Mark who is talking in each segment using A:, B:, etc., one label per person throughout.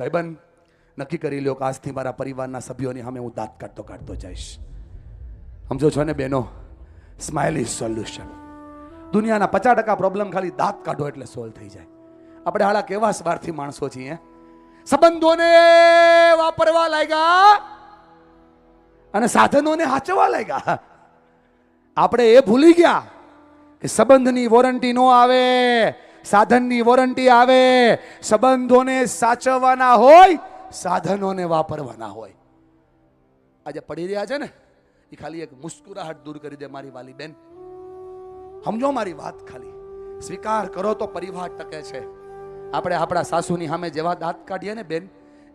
A: ભાઈબંધ, નક્કી કરી લ્યો કે આજથી મારા પરિવારના સભ્યોની સામે હું દાંત કાઢતો જઈશ. સમજો છો ને બહેનો? Smile is solution. દુનિયાના 50% પ્રોબ્લેમ ખાલી દાંત કાઢો એટલે સોલ્વ થઈ જાય. આપણે હાલા કેવા સ્વાર્થી માણસો છીએ. સંબંધોને વાપરવા લાગ્યા અને સાધનોને હાચવા લાગ્યા. આપણે એ ભૂલી ગયા કે સંબંધની વોરંટી નો આવે, સાધનની વોરંટી આવે. સંબંધોને સાચવવાના હોય, સાધનોને વાપરવાના હોય. આજે પડી રહ્યા છે ને, એ ખાલી એક મુસ્કુરાહટ દૂર કરી દે મારી વાલી બેન. સમજો મારી વાત, ખાલી સ્વીકાર કરો તો પરિવાર ટકે છે. આપણે આપણા સાસુની સામે જેવા દાંત કાઢીએ ને બેન,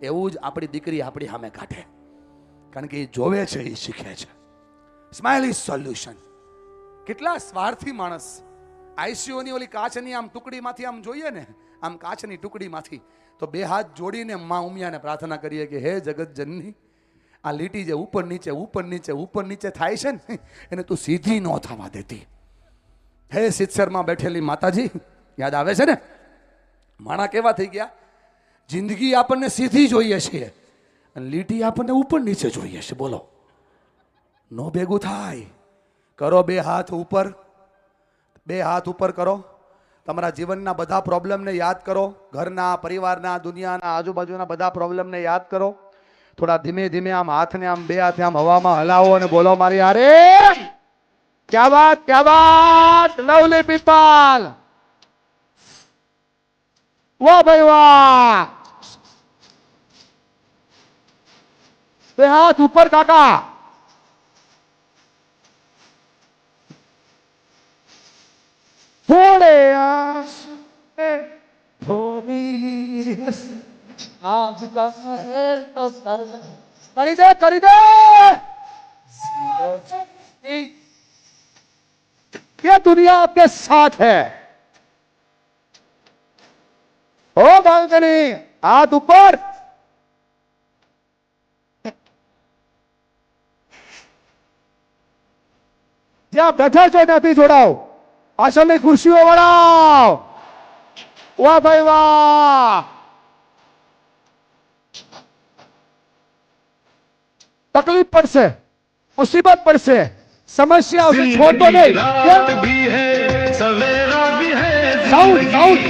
A: એવું જ આપણી દીકરી આપણી સામે કાઢે. કારણ કે એ જોવે છે, એ શીખે છે. Smile is solution. કેટલા સ્વાર્થી માણસ. આઈસીયુની ઓલી કાચની આમ ટુકડીમાંથી આમ જોઈએ ને, આમ કાચની ટુકડીમાંથી તો બે હાથ જોડીને માં ઉમિયાને પ્રાર્થના કરીએ કે હે જગત જનની, આ લીટી જે ઉપર નીચે ઉપર નીચે ઉપર નીચે થાય છે ને, એને તું સીધી ન થવા દેતી. હે સિત્સરમાં બેઠેલી માતાજી, યાદ આવે છે ને? માણા કેવા થઈ ગયા? જિંદગી આપણને સીધી જોઈએ છે અને લીટી આપણને ઉપર નીચે જોઈએ છે. બોલો, નો ભેગું થાય. કરો બે હાથ ઉપર, બે હાથ ઉપર કરો. તમારા જીવનના બધા પ્રોબ્લેમને યાદ કરો. ઘરના, પરિવારના, દુનિયાના, આજુબાજુના બધા પ્રોબ્લેમને યાદ કરો. થોડા ધીમે ધીમે આમ હાથને આમ બે હાથે આમ હવામાં હલાવો અને બોલો મારી હારે, ક્યા વાત, ક્યા વાત, લવલી પીપલ, વાહ ભાઈ વાહ. બે હાથ ઉપર કાકા. થોડે કરી દે, કરી દે. ये दुनिया आपके साथ है. हो बालकनी, हाथ ऊपर. જ્યાં બેઠા છો ત્યાંથી જોડાઓ. પાછળની ખુરશીઓ વળાવ. વાહ ભાઈ વાહ. તકલીફ પડશે, મુસીબત પડશે, સમસ્યા આવશે, છોડતો નહીં. Sound sound.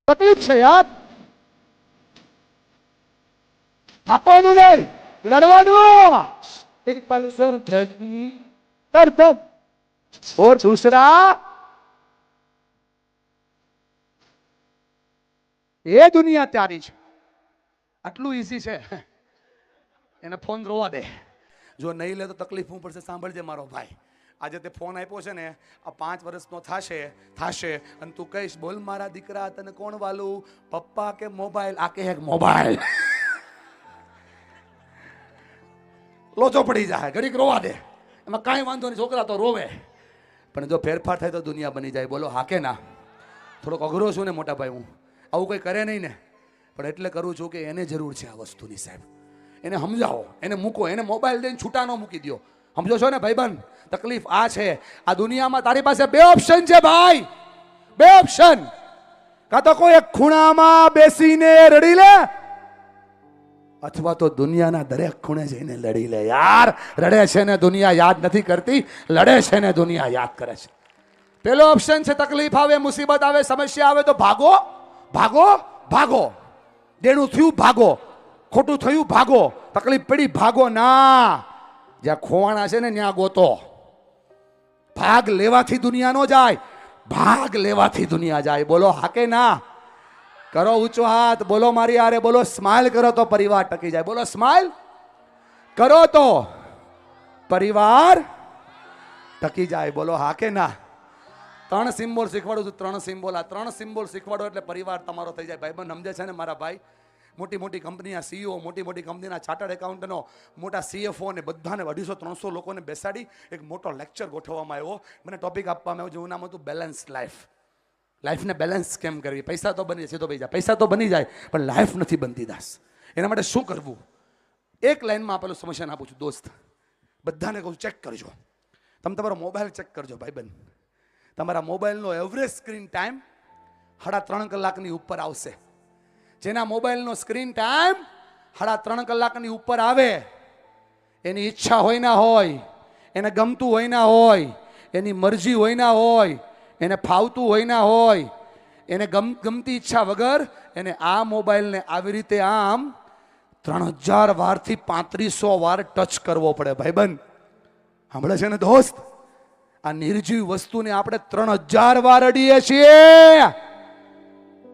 A: તકલીફ છે યાર. આપવાનું નહીં, લડવાનું. એક પલ્સર દર્દ और दूसरा એ દુનિયા ત્યારી છે. આટલું ઈઝી છે. એને ફોન રોવા દે. જો નહીં લે તો તકલીફ હું પડશે. સાંભળજે મારો ભાઈ, આજે તે ફોન આપ્યો છે ને, આ 5 વર્ષનો થશે અને તું કહીશ બોલ મારા દીકરા તને કોણ વાલું, પપ્પા કે મોબાઈલ? આ કે મોબાઈલ. લોચો પડી જાય, ઘડીક રોવા દે, એમાં કાંઈ વાંધો નહીં, છોકરા તો રોવે. પણ જો ફેરફાર થાય તો દુનિયા બની જાય. બોલો હા કે ના? થોડોક અઘરો છું ને મોટા ભાઈ હું, આવું કંઈ કરે નહીં ને, પણ એટલે કરું છું કે એને જરૂર છે આ વસ્તુની સાહેબ. એને સમજાવો, એને મૂકો, એને મોબાઈલ દઈને છૂટા ન મૂકી દો. સમજો છો ને ભાઈબંધ? તકલીફ આ છે. આ દુનિયામાં તારી પાસે 2 ઓપ્શન છે ભાઈ, 2 ઓપ્શન. કાં તો કોઈ એક ખૂણામાં બેસીને રડી લે, અથવા તો દુનિયાના દરેક ખૂણે જઈને લડી લે. યાર, રડે છે ને દુનિયા યાદ નથી કરતી, લડે છે ને દુનિયા યાદ કરે છે. પેલો ઓપ્શન છે તકલીફ આવે, મુસીબત આવે, સમસ્યા આવે તો ભાગો ભાગો ભાગો. દેણું થયું ભાગો, ખોટું થયું ભાગો, તકલીફ પડી ભાગો. ના, જ્યાં ખોવાણા છે ને ત્યાં ગોતો. ભાગ લેવાથી દુનિયા નો જાય, ભાગ લેવાથી દુનિયા જાય. બોલો હા કે ના? કરો ઊંચો હાથ, બોલો મારી હારે, બોલો સ્માઇલ કરો તો પરિવાર ટકી જાય. બોલો સ્માઇલ કરો તો પરિવાર ટકી જાય. બોલો હા કે ના? 3 સિમ્બોલ શીખવાડું છું, 3 સિમ્બોલ. આ 3 સિમ્બોલ શીખવાડો એટલે પરિવાર તમારો થઈ જાય. ભાઈબંધ સમજે છે ને મારા ભાઈ? મોટી મોટી કંપનીના સીઈઓ, મોટી મોટી કંપનીના ચાર્ટર્ડ એકાઉન્ટનો, મોટા CFO ને બધાને 250-300 લોકોને બેસાડી એક મોટો લેક્ચર ગોઠવવામાં આવ્યો. મને ટોપિક આપવામાં આવ્યો, જેનું નામ હતું બેલેન્સ લાઈફ. લાઈફને બેલેન્સ કેમ કરવી? પૈસા તો બની જાય, સીધો ભાઈ જાય, પૈસા તો બની જાય, પણ લાઈફ નથી બનતી દાસ. એના માટે શું કરવું? એક લાઈનમાં આપેલું સમસ્યા આપું છું દોસ્ત, બધાને કહું ચેક કરજો. તમે તમારો મોબાઈલ ચેક કરજો ભાઈબંધ, તમારા મોબાઈલનો એવરેજ સ્ક્રીન ટાઈમ 3.5 કલાકની ઉપર આવશે. જેના મોબાઈલનો સ્ક્રીન ટાઈમ 3.5 કલાકની ઉપર આવે, એની ઈચ્છા હોય ના હોય, એને ગમતું હોય ના હોય, એની મરજી હોય ના હોય, એને ફાવતું હોય ના હોય, એને ગમતી ઈચ્છા વગર એને આ મોબાઈલને આવી રીતે આમ 3000 વારથી 3500 વાર ટચ કરવો પડે. ભાઈબંધ સાંભળે છે ને દોસ્ત, આ નિર્જીવ વસ્તુને આપણે 3000 વાર અડીએ છીએ,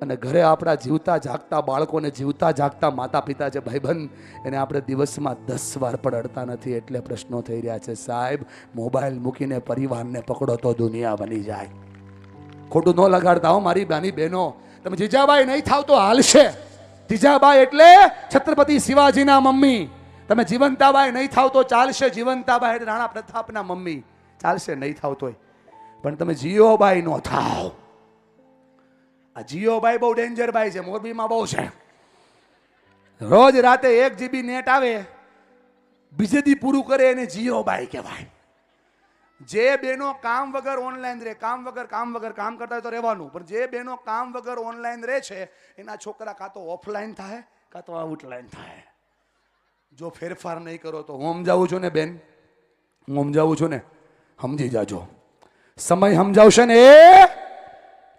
A: અને ઘરે આપણા જીવતા જાગતા બાળકોને, જીવતા જાગતા માતા પિતા છે ભાઈબંધ, એને આપણે દિવસમાં 10 વાર પણ અડતા નથી. એટલે પ્રશ્નો થઈ રહ્યા છે. સાહેબ, મોબાઈલ મૂકીને પરિવારને પકડો તો દુનિયા બની જાય. ખોટું ન લગાડતા હો મારી બાની બહેનો. તમે જીજાબાઈ નહીં થાવ તો હાલશે. જીજાબાઈ એટલે છત્રપતિ શિવાજીના મમ્મી. તમે જીવંતાબાઈ નહીં થાવ તો ચાલશે. જીવંતાબાઈ એટલે રાણા પ્રતાપના મમ્મી. ચાલશે નહીં થાવ તોય, પણ તમે જીઓબાઈ નો થાવ. આ જીઓબાઈ બહુ ડેન્જર બાઈ છે, મોરબીમાં બહુ છે. રોજ રાતે 1 GB નેટ આવે, બીજે દી પૂરું કરે એને જીઓબાઈ કહેવાય. જે બેનો કામ વગર ઓનલાઈન રહે, કામ વગર કામ કરતા હોય તો રહેવાનું, પણ જે બેનો કામ વગર ઓનલાઈન રહે છે એના છોકરા કાં તો ઓફલાઈન થાય કાં તો આઉટલાઈન થાય. જો ફેરફાર નહીં કરો તો હું સમજાવું છું ને બેન, હું સમજાવું છું ને, સમજી જાજો. સમય સમજાવશે ને એ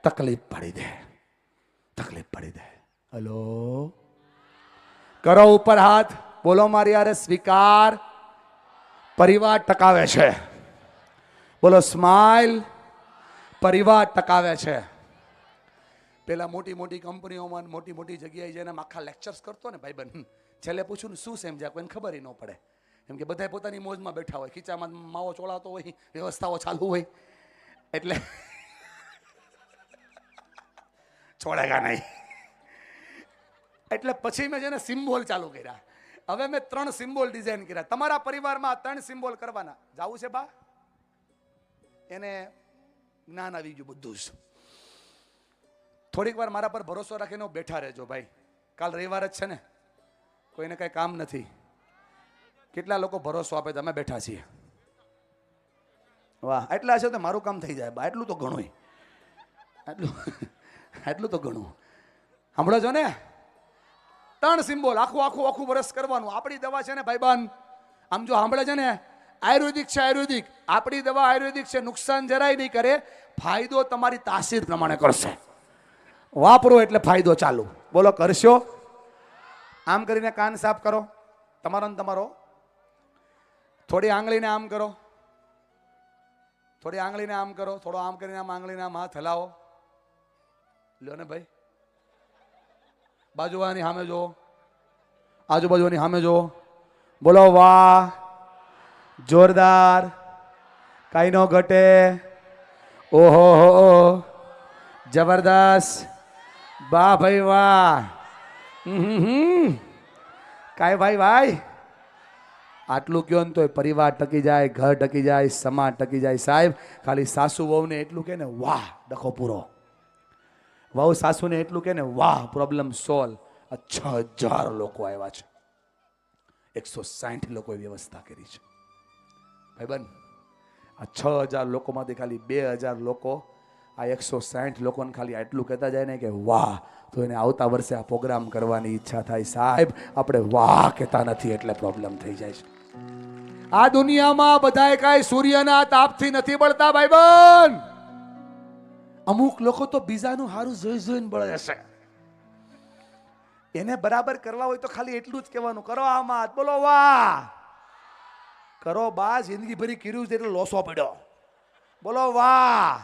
A: તકલીફ પડી દે, તકલીફ પડી દે. હલો, કરો ઉપર હાથ, બોલો મારી યારે સ્વીકાર. પરિવાર ટકાવે છે. બોલો સ્માઇલ. પરિવાર ટકાવે છે. પેલા મોટી મોટી કંપનીઓમાં, મોટી મોટી જગ્યાએ જઈને આખા લેક્ચર્સ કરતો ને ભાઈબંધ, છેલ્લે પૂછું ને શું સમજ્યા, કોઈને ખબર ન પડે. એમ કે બધા પોતાની મોજમાં બેઠા હોય, ખીચામાં માવો ચોળાતો હોય, વ્યવસ્થાઓ ચાલુ હોય, એટલે છોડેગા નહીં. એટલે પછી મેં જેને સિમ્બોલ ચાલુ કર્યા. હવે મેં 3 સિમ્બોલ ડિઝાઇન કર્યા. તમારા પરિવારમાં 3 સિમ્બોલ કરવાના. જાવું છે બા? એને જ્ઞાન આવી ગયું બધું જ. થોડીક વાર મારા પર ભરોસો રાખીને બેઠા રહેજો ભાઈ. કાલ રવિવાર જ છે ને, કોઈને કઈ કામ નથી. કેટલા લોકો ભરોસો આપે, તમે બેઠા છીએ. વાહ, એટલા છે તો મારું કામ થઈ જાય બા. એટલું તો ઘણું, એટલું તો ઘણું. સાંભળો છો ને, 3 સિમ્બોલ આખું વર્ષ કરવાનું. આપણી દવા છે ને ભાઈબાન, આમ જો સાંભળે છે ને, આયુર્વેદિક છે. આયુર્વેદિક આપણી દવા આયુર્વેદિક છે. નુકસાન જરાય નહીં કરે, ફાયદો તમારી તાસીર પ્રમાણે કરશે. વાપરો એટલે ફાયદો ચાલુ. બોલો કરશો? આમ કરીને કાન સાફ કરો તમારો ને તમારો. થોડી આંગળીને આમ કરો, થોડી આંગળીને આમ કરો, થોડો આમ કરીને આમ આંગળીને આમ હાથ હલાવો. લ્યો ને ભાઈ, બાજુવાળાની સામે જુઓ, આજુબાજુની સામે જુઓ. બોલો વાહ, જોરદાર, કાઈ નો ઘટે. ઓહો હો, જબરદસ્ત, વાહ ભાઈ વાહ. કાઈ ભાઈ આટલું કયો ને તો પરિવાર ટકી જાય, ઘર ટકી જાય, સમાજ ટકી જાય. સાહેબ, ખાલી સાસુ વહુને એટલું કે ને વાહ, ડખો પૂરો. વહુ સાસુને એટલું કે ને વાહ, પ્રોબ્લેમ સોલ્વ. 6000 લોકો આવ્યા છે, 160 લોકોએ વ્યવસ્થા કરી છે ભાઈબંધ. આ 6000 લોકોમાંથી ખાલી 2000 લોકો આ 160 લોકોને ખાલી આટલું કહેતા જાય ને કે વાહ, તો એને આવતા વર્ષે આ પ્રોગ્રામ કરવાની ઈચ્છા થાય. સાહેબ, આપણે વાહ કહેતા નથી એટલે પ્રોબ્લેમ થઈ જાય છે. આ દુનિયામાં બધાય કાંઈ સૂર્યના તાપથી નથી બળતા ભાઈબંધ. અમુક લોકો તો બીજાનું હારું જોઈ જોઈને બળે છે. એને બરાબર કરવા હોય તો ખાલી એટલું જ કહેવાનું, કરો આમાં, બોલો વાહ, કરો બા. જિંદગી ભરી કર્યું છે એટલે લોસો પડ્યો. બોલો વાહ,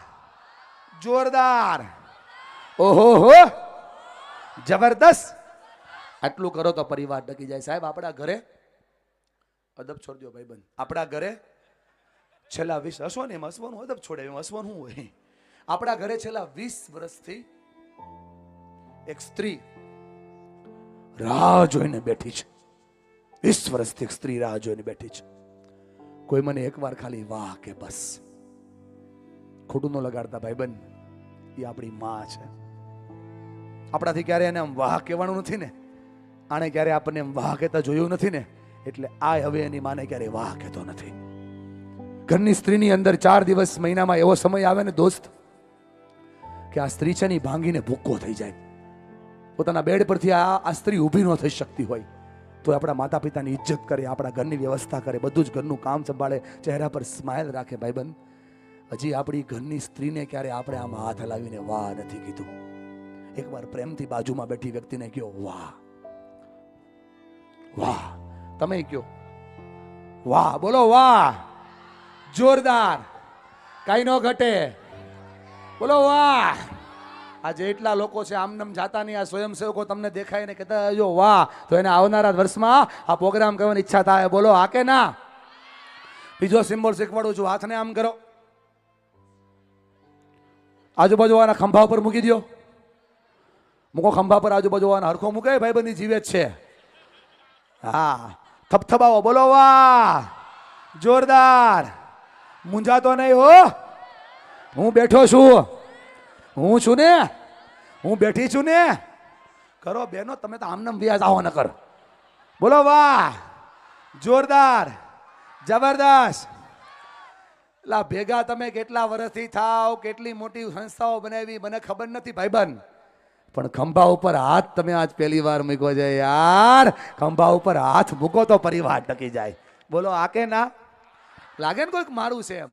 A: જોરદાર, ઓહો હો, જબરદસ્ત. આટલું કરો તો પરિવાર ટકી જાય. સાહેબ, આપણા ઘરે અદબ છોડ દો ભાઈબંધ. આપણા ઘરે છેલ્લા 20, હસવો ને, એમ હસવાનું અદબ છોડે, એમ હસવાનું હોય. આપણા ઘરે છેલ્લા 20 વર્ષથી એક સ્ત્રી રાહ જોઈને બેઠી છે. 20 વર્ષથી એક સ્ત્રી રાહ જોઈને બેઠી છે. કોઈ મને એકવાર ખાલી વાહ કે બસ. ખોટું ન લગાડતા ભાઈબંધ, એ આપણી માં છે. આપણાથી ક્યારે એને આમ વાહ કહેવાનું નથી ને, આણે ક્યારે આપણને એમ વાહ કહેતા જોયું નથી ને, એટલે આ હવે એની માને ક્યારે વાહ કહેતો નથી. ઘરની સ્ત્રીની અંદર 4 દિવસ મહિનામાં એવો સમય આવે ને દોસ્ત કે આ સ્ત્રી છે ને ઈ ભાંગીને ભૂક્કો થઈ જાય. પોતાના બેડ પરથી આ સ્ત્રી ઊભી ન થઈ શકતી હોય તો આપણા માતા પિતાની ઇજ્જત કરે, આપણા ઘરની વ્યવસ્થા કરે, બધું જ ઘરનું કામ સંભાળે, ચહેરા પર સ્માઇલ રાખે. ભાઈબંધ, હજી આપણી ઘરની સ્ત્રીને ક્યારે આપણે આમ હાથ હલાવીને વાહ નથી કીધું. એકવાર પ્રેમથી બાજુમાં બેઠી વ્યક્તિને કહો વાહ, વાહ. તમે કહો વાહ, બોલો વાહ, જોરદાર, કઈ નો ઘટે, બોલો વાહ. આ જેટલા લોકો છે આમનામ જાતા નહીં, આ સ્વયંસેવકો તમને દેખાય ને કહેતા જો વાહ, તો એને આવનારા વર્ષમાં આ પ્રોગ્રામ કરવાની ઈચ્છા થાય. બોલો આ કે ના? બીજો સિમ્બોલ શીખવાડું છું, હાથને આમ કરો, આજુબાજુ વાળાના ખંભા ઉપર મૂકી દો. મૂકો ખંભા પર, આજુબાજુ વાળાના હરખો મૂકે, ભાઈબંધી જીવે જ છે. હા, થપથપાવો, બોલો વાહ, જોરદાર. મૂંઝાતો નહીં હો, હું બેઠો છું, હું છું ને, હું બેઠી છું ને. કરો બેનો, તમે તો આમનામ વ્યાજ આવો ન કર. બોલો વાહ, જોરદાર, જબરદસ્ત. લા ભેગા તમે કેટલા વર્ષથી થાવ, કેટલી મોટી સંસ્થાઓ બનાવી, મને ખબર નથી ભાઈબંધ, પણ ખંભા ઉપર હાથ તમે આજ પહેલી વાર મૂક્યો છે યાર. ખંભા ઉપર હાથ મૂકો તો પરિવાર ટકી જાય. બોલો આ કે ના? લાગે ને કોઈક મારું છે એમ.